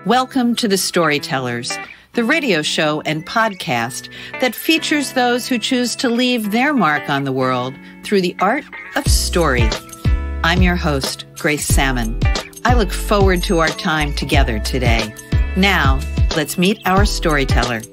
Welcome to the Storytellers, the radio show and podcast that features those who choose to leave their mark on the world through the art of story. I'm your host, Grace Sammon. I look forward to our time together today. Now, let's meet our storyteller.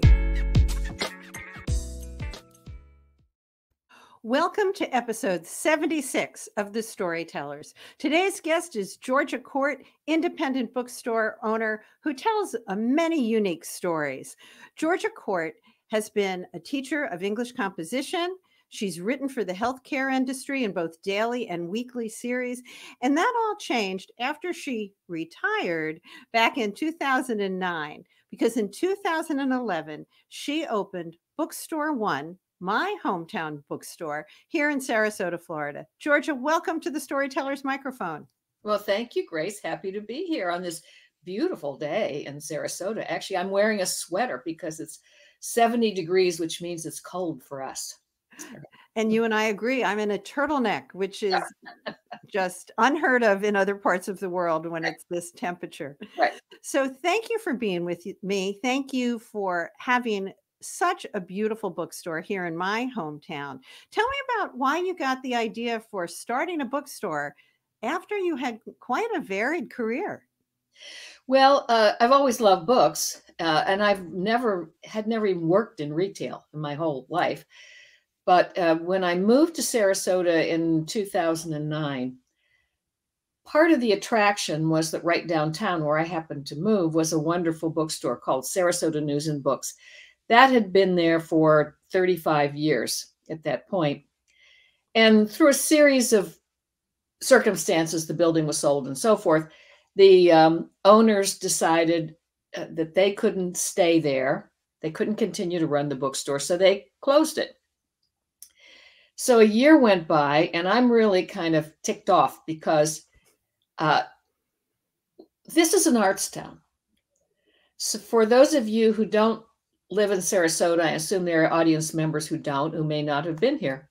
Welcome to episode 76 of The Storytellers. Today's guest is Georgia Court, independent bookstore owner who tells many unique stories. Georgia Court has been a teacher of English composition. She's written for the healthcare industry in both daily and weekly series. And that all changed after she retired back in 2009, because in 2011, she opened Bookstore One, my hometown bookstore here in Sarasota, Florida. Georgia, welcome to the Storytellers microphone. Well, thank you, Grace. Happy to be here on this beautiful day in Sarasota. Actually, I'm wearing a sweater because it's 70 degrees, which means it's cold for us. And you and I agree. I'm in a turtleneck, which is just unheard of in other parts of the world when it's this temperature. Right. So thank you for being with me. Thank you for having such a beautiful bookstore here in my hometown. Tell me about why you got the idea for starting a bookstore after you had quite a varied career. Well, I've always loved books, and I've never even worked in retail in my whole life. But when I moved to Sarasota in 2009, part of the attraction was that right downtown where I happened to move was a wonderful bookstore called Sarasota News and Books. That had been there for 35 years at that point. And through a series of circumstances, the building was sold and so forth, the owners decided that they couldn't stay there. They couldn't continue to run the bookstore, so they closed it. So a year went by, and I'm really kind of ticked off because this is an arts town. So for those of you who don't live in Sarasota, I assume there are audience members who may not have been here.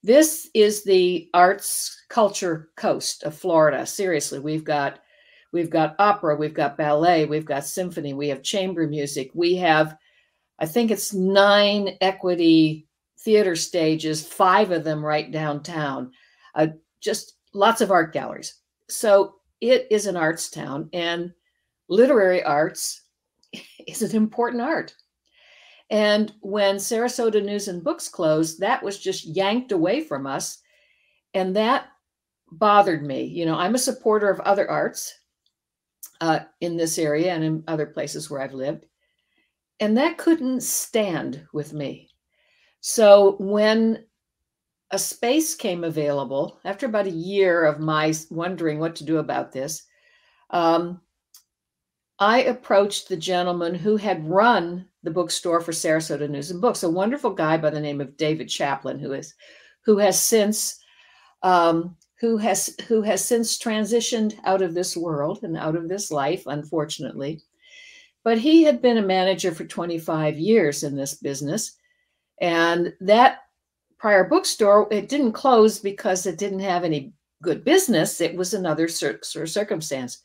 This is the arts culture coast of Florida. Seriously, we've got opera, we've got ballet, we've got symphony, we have chamber music, we have, I think it's 9 equity theater stages, 5 of them right downtown, just lots of art galleries. So it is an arts town, and literary arts is an important art. And when Sarasota News and Books closed, that was just yanked away from us. And that bothered me. You know, I'm a supporter of other arts in this area and in other places where I've lived. And that couldn't stand with me. So when a space came available, after about a year of my wondering what to do about this, I approached the gentleman who had run the bookstore for Sarasota News and Books, a wonderful guy by the name of David Chaplin, who has since transitioned out of this world and out of this life, unfortunately. But he had been a manager for 25 years in this business, and that prior bookstore, it didn't close because it didn't have any good business. It was another circumstance.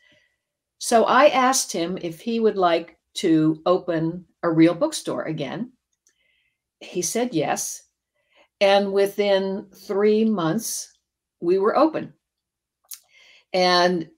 So I asked him if he would like to open a real bookstore again. He said yes. And within 3 months, we were open. And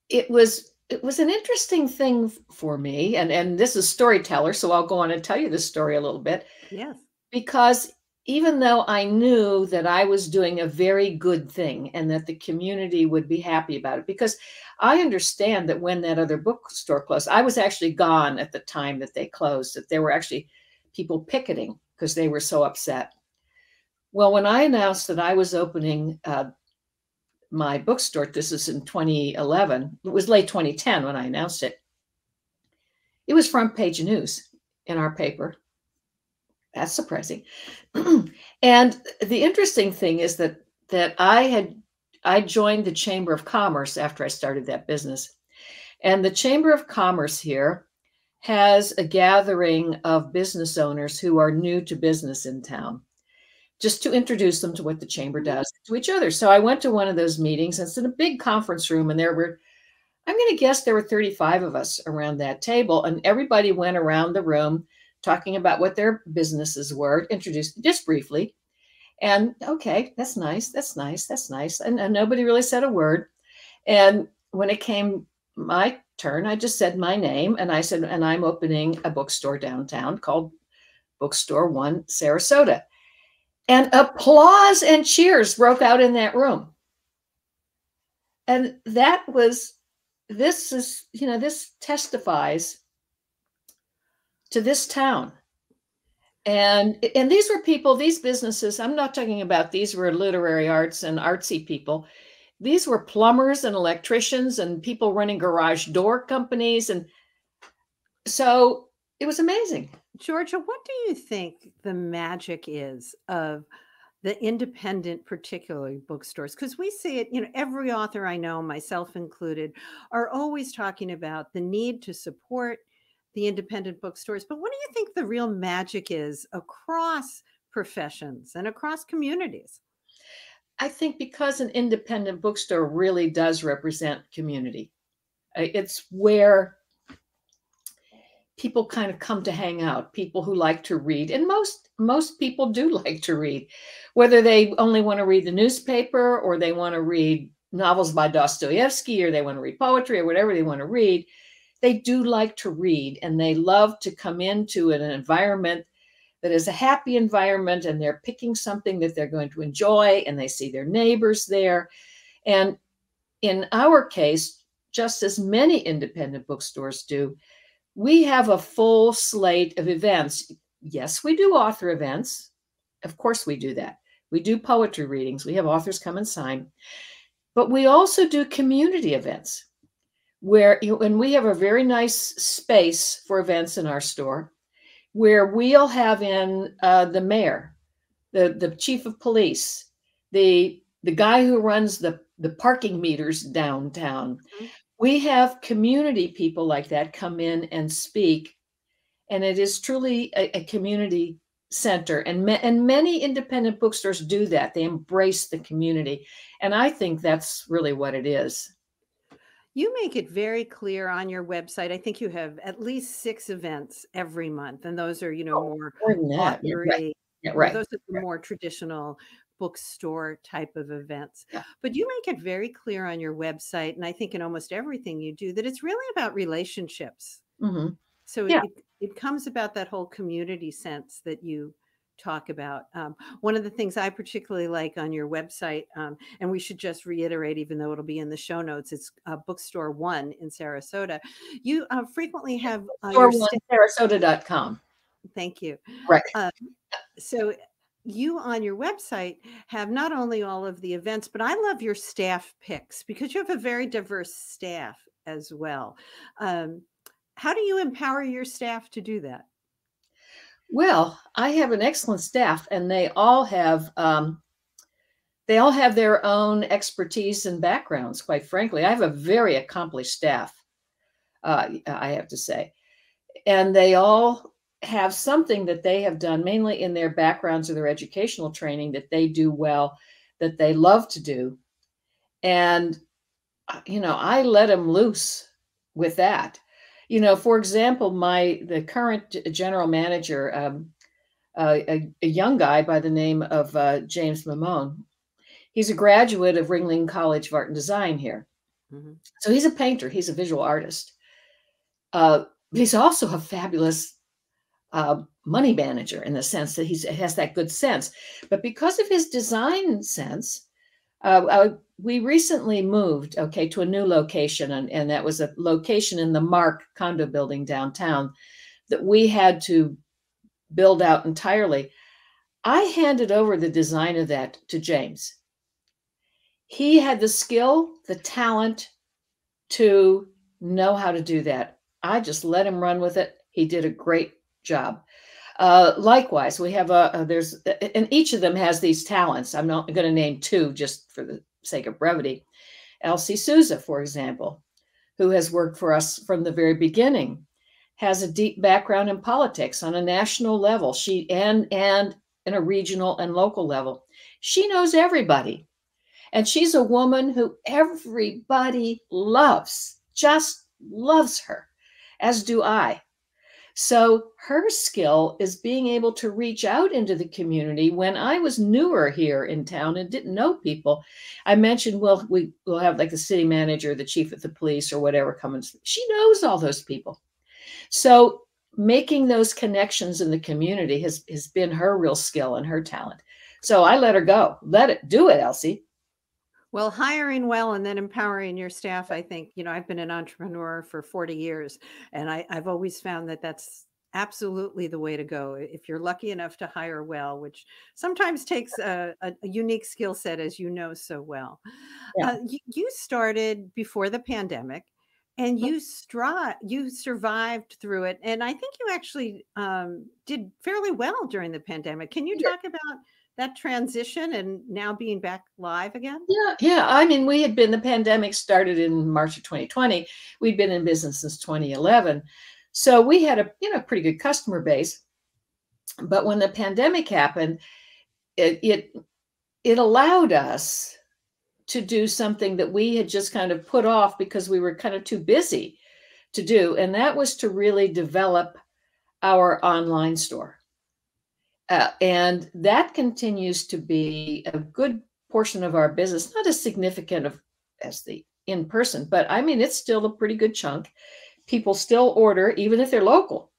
it was an interesting thing for me. And this is Storyteller, so I'll go on and tell you this story a little bit. Yes. Because even though I knew that I was doing a very good thing and that the community would be happy about it, because I understand that when that other bookstore closed, I was actually gone at the time that they closed, that there were actually people picketing because they were so upset. Well, when I announced that I was opening my bookstore, this is in 2011, it was late 2010 when I announced it. It was front page news in our paper. That's surprising. And the interesting thing is that I joined the Chamber of Commerce after I started that business. And the Chamber of Commerce here has a gathering of business owners who are new to business in town, just to introduce them to what the chamber does to each other. So I went to one of those meetings, and it's in a big conference room, and there were I'm going to guess there were 35 of us around that table, and everybody went around the room talking about what their businesses were, introduced just briefly. And okay, that's nice, that's nice, that's nice. And nobody really said a word. And when it came my turn, I just said my name, and I said, and I'm opening a bookstore downtown called Bookstore One Sarasota. And applause and cheers broke out in that room. And that was, this is, you know, this testifies to this town. And these were people, these businesses, I'm not talking about, these were literary arts and artsy people. These were plumbers and electricians and people running garage door companies. And so it was amazing. Georgia, what do you think the magic is of the independent, particularly bookstores? Because we see it, you know, every author I know, myself included, are always talking about the need to support the independent bookstores. But what do you think the real magic is across professions and across communities? I think because an independent bookstore really does represent community. It's where people kind of come to hang out, people who like to read. And most people do like to read, whether they only want to read the newspaper or they want to read novels by Dostoevsky or they want to read poetry or whatever they want to read. They do like to read, and they love to come into an environment that is a happy environment, and they're picking something that they're going to enjoy, and they see their neighbors there. And in our case, just as many independent bookstores do, we have a full slate of events. Yes, we do author events. Of course we do that. We do poetry readings. We have authors come and sign. But we also do community events and we have a very nice space for events in our store where we'll have in the mayor, the chief of police, the guy who runs the parking meters downtown. Mm-hmm. We have community people like that come in and speak, and it is truly a community center. And many independent bookstores do that. They embrace the community, and I think that's really what it is. You make it very clear on your website. I think you have at least 6 events every month, and those are, you know, more authory. Yeah, right. Those are the more traditional bookstore type of events. Yeah. But you make it very clear on your website, and I think in almost everything you do, that it's really about relationships. Mm-hmm. So yeah. it comes about that whole community sense that you talk about. One of the things I particularly like on your website, and we should just reiterate, even though it'll be in the show notes, it's Bookstore One in Sarasota. You frequently have Sarasota.com. Thank you. Right. So you on your website have not only all of the events, but I love your staff picks because you have a very diverse staff as well. How do you empower your staff to do that? Well, I have an excellent staff, and they all have their own expertise and backgrounds. Quite frankly, I have a very accomplished staff, I have to say, and they all have something that they have done, mainly in their backgrounds or their educational training, that they do well, that they love to do, and you know, I let them loose with that. You know, for example, the current general manager, a young guy by the name of James Mamone, he's a graduate of Ringling College of Art and Design here. Mm-hmm. So he's a painter. He's a visual artist. He's also a fabulous money manager in the sense that he has that good sense. But because of his design sense, we recently moved, to a new location, and that was a location in the Mark condo building downtown that we had to build out entirely. I handed over the design of that to James. He had the skill, the talent to know how to do that. I just let him run with it. He did a great job. Likewise, we have and each of them has these talents. I'm not going to name 2 just for the sake of brevity. Elsie Souza, for example, who has worked for us from the very beginning, has a deep background in politics on a national level. She and in a regional and local level. She knows everybody, and she's a woman who everybody loves. just loves her, as do I. So her skill is being able to reach out into the community. When I was newer here in town and didn't know people, I mentioned, well, we'll have like the city manager, the chief of the police or whatever come and she knows all those people. So making those connections in the community has been her real skill and her talent. So I let her go. Do it, Elsie. Well, hiring well and then empowering your staff, I think, I've been an entrepreneur for 40 years, and I've always found that that's absolutely the way to go. If you're lucky enough to hire well, which sometimes takes a unique skill set, as you know so well. Yeah. You started before the pandemic, and you survived through it. And I think you actually did fairly well during the pandemic. Can you talk about that transition and now being back live again? Yeah. I mean, the pandemic started in March of 2020. We'd been in business since 2011. So we had a pretty good customer base. But when the pandemic happened, it allowed us to do something that we had just kind of put off because we were kind of too busy to do. And that was to really develop our online store. And that continues to be a good portion of our business, not as significant as the in-person, but I mean, it's still a pretty good chunk. People still order, even if they're local,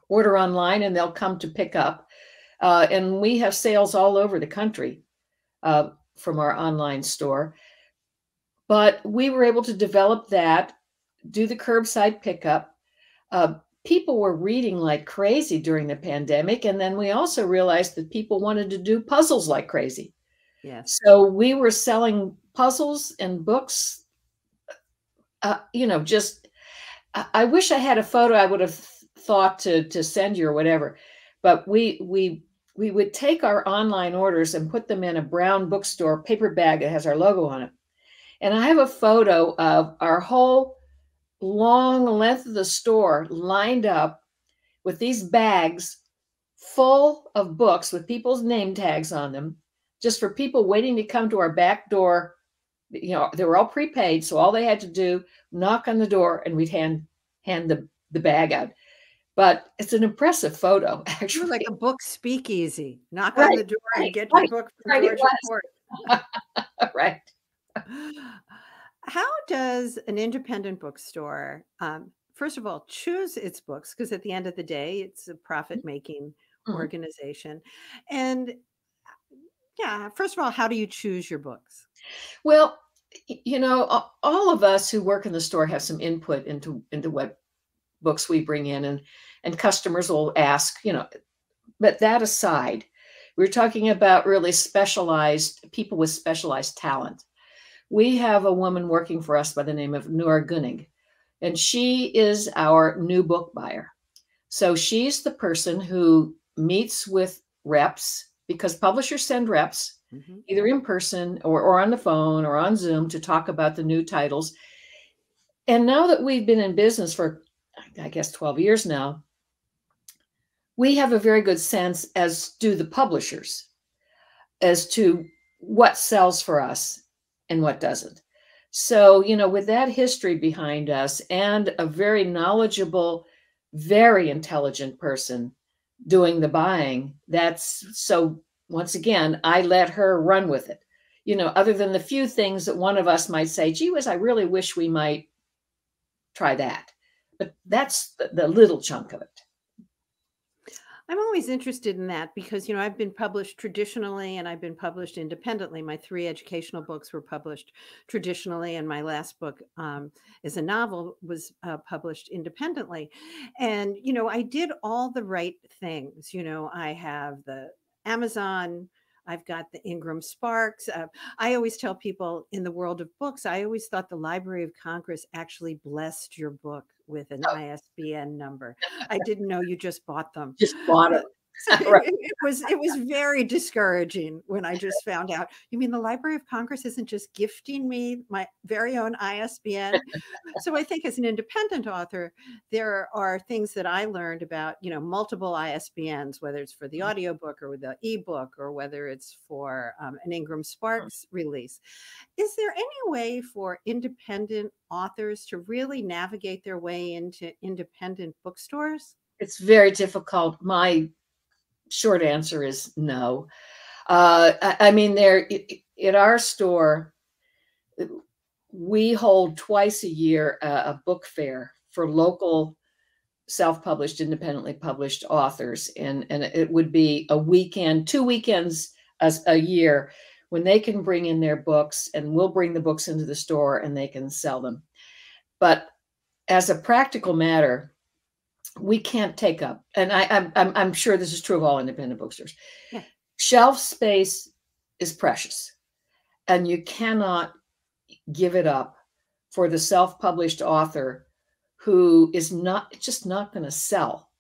order online and they'll come to pick up. And we have sales all over the country from our online store. But we were able to develop that, do the curbside pickup. People were reading like crazy during the pandemic. And then we also realized that people wanted to do puzzles like crazy. Yes. So we were selling puzzles and books, just, I wish I had a photo I would have thought to send you or whatever, but we would take our online orders and put them in a brown bookstore paper bag that has our logo on it. And I have a photo of our whole long length of the store lined up with these bags full of books with people's name tags on them, just for people waiting to come to our back door. They were all prepaid, so all they had to do, knock on the door, and we'd hand the bag out. But it's an impressive photo, actually. You're like a book speakeasy. Knock on the door and get your book from Georgia Court. Right. How does an independent bookstore, first of all, choose its books? Because at the end of the day, it's a profit-making organization. And first of all, how do you choose your books? Well, all of us who work in the store have some input into what books we bring in, and customers will ask, but that aside, we're talking about really specialized people with specialized talent. We have a woman working for us by the name of Nora Gunning, and she is our new book buyer. So she's the person who meets with reps, because publishers send reps either in person or on the phone or on Zoom to talk about the new titles. And now that we've been in business for, I guess, 12 years now, we have a very good sense, as do the publishers, as to what sells for us and what doesn't. So, with that history behind us and a very knowledgeable, very intelligent person doing the buying, so once again, I let her run with it. Other than the few things that one of us might say, gee whiz, I really wish we might try that. But that's the little chunk of it. I'm always interested in that because, I've been published traditionally and I've been published independently. My 3 educational books were published traditionally, and my last book is a novel, was published independently. And, I did all the right things. I have the Amazon, I've got the Ingram Sparks. I always tell people in the world of books, I always thought the Library of Congress actually blessed your book with an ISBN number. I didn't know you just bought them. Just bought it. So Right. it was very discouraging when I just found out. You mean the Library of Congress isn't just gifting me my very own ISBN? So I think as an independent author, there are things that I learned about, multiple ISBNs, whether it's for the audiobook or the ebook, or whether it's for an Ingram Sparks release. Is there any way for independent authors to really navigate their way into independent bookstores? It's very difficult. My short answer is no. I mean, there at our store, we hold twice a year a book fair for local self-published, independently published authors, and it would be a weekend, 2 weekends a year, when they can bring in their books, and we'll bring the books into the store and they can sell them. But as a practical matter, we can't take up, and I'm sure this is true of all independent bookstores. Yeah. Shelf space is precious, and you cannot give it up for the self-published author who is just not going to sell,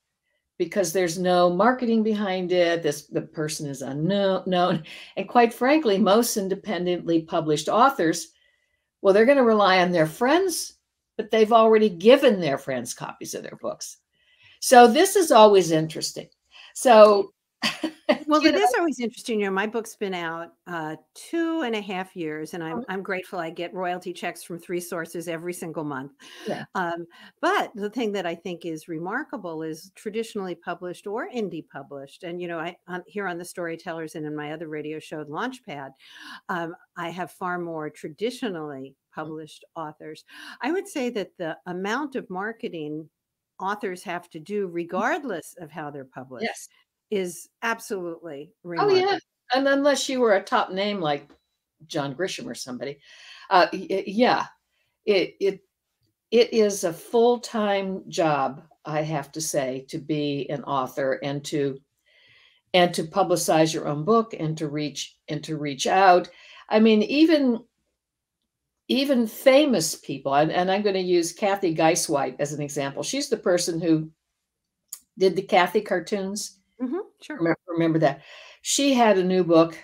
because there's no marketing behind it. The person is unknown. And quite frankly, most independently published authors, well, they're going to rely on their friends, but they've already given their friends copies of their books. So this is always interesting. So, well, it is always interesting. My book's been out 2.5 years, and I'm grateful I get royalty checks from 3 sources every single month. Yeah. But the thing that I think is remarkable is traditionally published or indie published. And, here on the Storytellers and in my other radio show, Launchpad, I have far more traditionally published authors. I would say that the amount of marketing authors have to do, regardless of how they're published, yes, is absolutely remarkable. Oh yeah, and unless you were a top name like John Grisham or somebody, yeah, it is a full-time job, I have to say, to be an author and to publicize your own book and to reach out. I mean, even famous people, and I'm going to use Kathy Geiswhite as an example. She's the person who did the Kathy cartoons. Mm-hmm, sure. Remember that. She had a new book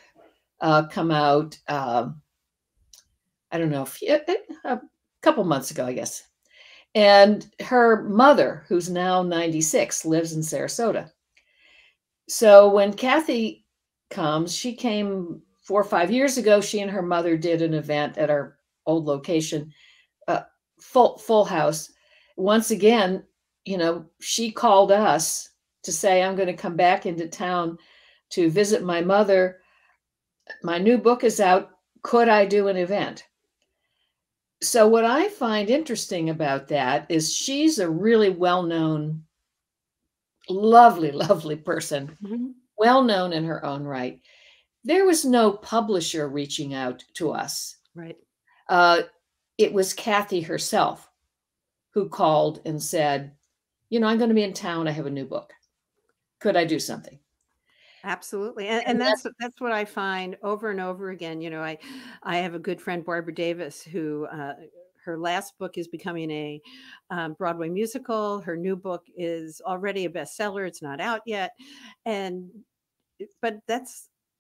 come out, I don't know, a couple months ago, I guess. And her mother, who's now 96, lives in Sarasota. So when Kathy comes, she came 4 or 5 years ago. She and her mother did an event at our old location, full house. Once again, she called us to say, I'm going to come back into town to visit my mother. My new book is out. Could I do an event? So what I find interesting about that is she's a really well-known, lovely, lovely person, well-known in her own right. There was no publisher reaching out to us. Right. It was Kathy herself who called and said, I'm going to be in town. I have a new book. Could I do something? Absolutely. And that's what I find over and over again. I have a good friend, Barbara Davis, who her last book is becoming a Broadway musical. Her new book is already a bestseller. It's not out yet. But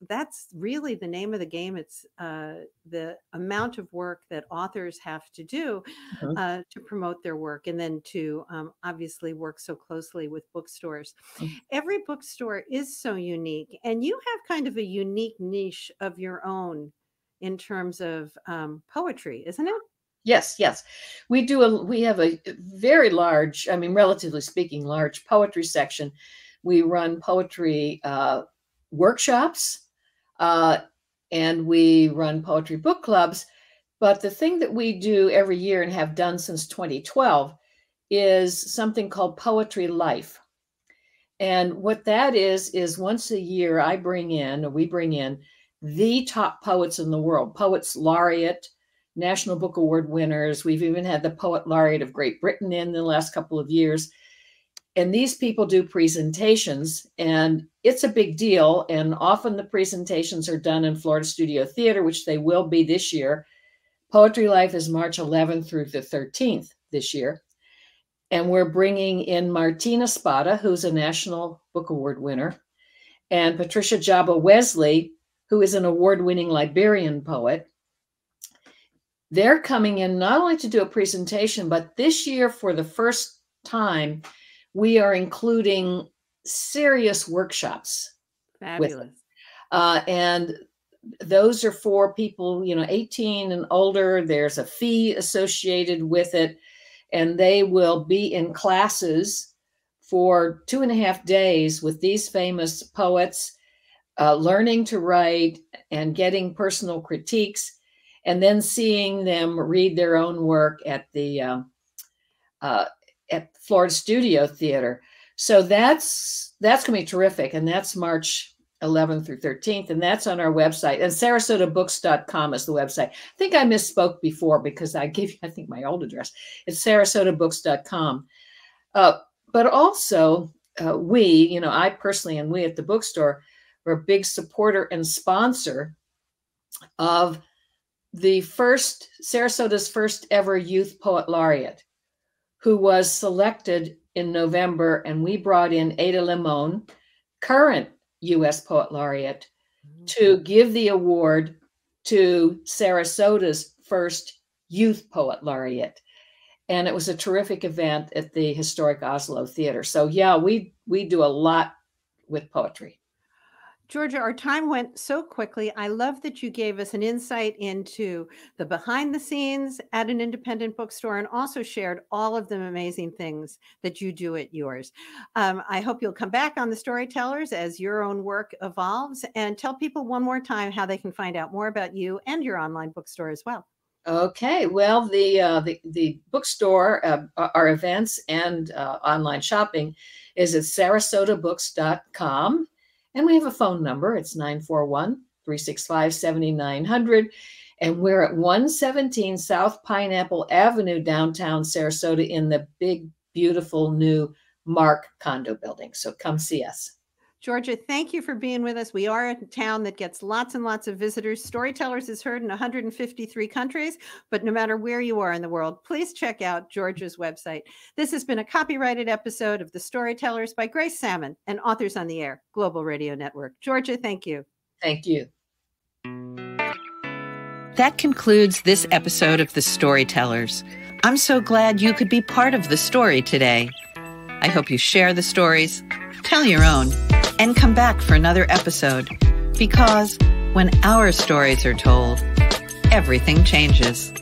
that's really the name of the game. It's the amount of work that authors have to do to promote their work, and then to obviously work so closely with bookstores. Every bookstore is so unique, and you have kind of a unique niche of your own in terms of poetry, isn't it? Yes. We have a very large, relatively speaking, large poetry section. We run poetry workshops, and we run poetry book clubs. But the thing that we do every year and have done since 2012 is something called Poetry Life. And what that is once a year we bring in the top poets in the world, poets laureate, National Book Award winners. We've even had the Poet Laureate of Great Britain in the last couple of years. And these people do presentations, and it's a big deal. And often the presentations are done in Florida Studio Theater, which they will be this year. Poetry Life is March 11th through the 13th this year. And we're bringing in Martina Spada, who's a National Book Award winner. and Patricia Jabba Wesley, who is an award-winning Liberian poet. They're coming in not only to do a presentation, but this year, for the first time, we are including serious workshops. Fabulous. And those are for people, 18 and older. There's a fee associated with it, and they will be in classes for 2.5 days with these famous poets, learning to write and getting personal critiques, and then seeing them read their own work at the at Florida Studio Theater. So that's going to be terrific, and that's March 11th through 13th, and that's on our website. And SarasotaBooks.com is the website. I think I misspoke before because I gave you, I think, my old address. It's SarasotaBooks.com. But also, I personally, and we at the bookstore, are a big supporter and sponsor of Sarasota's first ever youth poet laureate, who was selected in November, and we brought in Ada Limon, current U.S. Poet Laureate, to give the award to Sarasota's first youth poet laureate. And it was a terrific event at the historic Oslo Theater. So yeah, we do a lot with poetry. Georgia, our time went so quickly. I love that you gave us an insight into the behind the scenes at an independent bookstore, and also shared all of the amazing things that you do at yours. I hope you'll come back on the Storytellers as your own work evolves, and tell people one more time how they can find out more about you and your online bookstore as well. Okay, well, the bookstore, our events and online shopping is at SarasotaBooks.com. And we have a phone number. It's 941-365-7900. And we're at 117 South Pineapple Avenue, downtown Sarasota, in the big, beautiful new Mark condo building. So come see us. Georgia, thank you for being with us. We are a town that gets lots and lots of visitors. Storytellers is heard in 153 countries, but no matter where you are in the world, please check out Georgia's website. This has been a copyrighted episode of The Storytellers by Grace Sammon and Authors on the Air Global Radio Network. Georgia, thank you. Thank you. That concludes this episode of The Storytellers. I'm so glad you could be part of the story today. I hope you share the stories, tell your own, and come back for another episode, because when our stories are told, everything changes.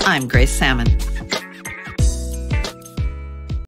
I'm Grace Sammon.